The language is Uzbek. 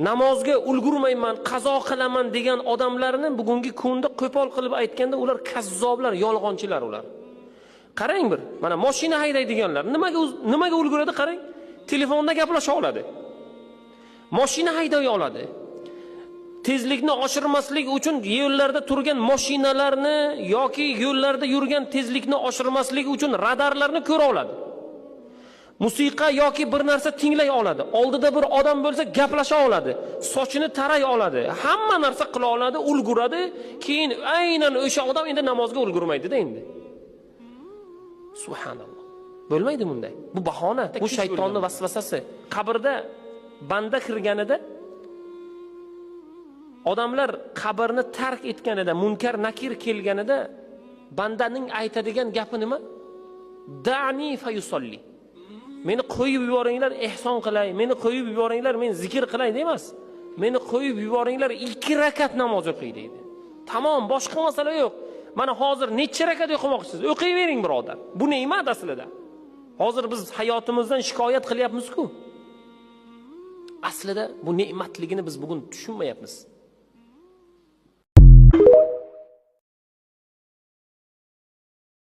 namozga ulgurmayman, qazo qilaman degan odamlarni bugungi kunda qo'pol qilib aytganda ular kazzoblar, yolg'onchilar ular. Qarang bir, mana mashina haydaydiganlar nimaga ulguradi qarang. Telefonda gaplasha oladi. Mashina hayday oladi. Tezlikni oshirmaslik uchun yo'llarda turgan mashinalarni yoki yo'llarda yurgan tezlikni oshirmaslik uchun radarlarni ko'ra oladi. Musiqa yoki bir narsa tinglay oladi. Oldida bir odam bo'lsa gaplasha oladi. Sochini taray oladi. Hamma narsa qila oladi, ulguradi. Keyin aynan o'sha odam endi namozga ulgurmaydi-da endi. Subhanalloh. Bo'lmaydi bunday. Bu bahona, bu shaytonning vasvasasi. Qabrda banda kirganida odamlar qabrni tark etganida, munkar nakir kelganida bandaning aytadigan gapi nima? Da'ni fayusolli. Meni qo'yib yuboringlar, ehson qilay. Meni qo'yib yuboringlar, men zikr qilay emas. Meni qo'yib yuboringlar, 2 rakat namoz o'qiy deydi. Tamom, boshqa masala yo'q. Mana hozir necha rakat o'qimoqchisiz? O'qiyvering birodar. Bu ne'mat aslida. Hozir biz hayotimizdan shikoyat qilyapmiz-ku. Aslida bu ne'matligini biz bugun tushunmayapmiz.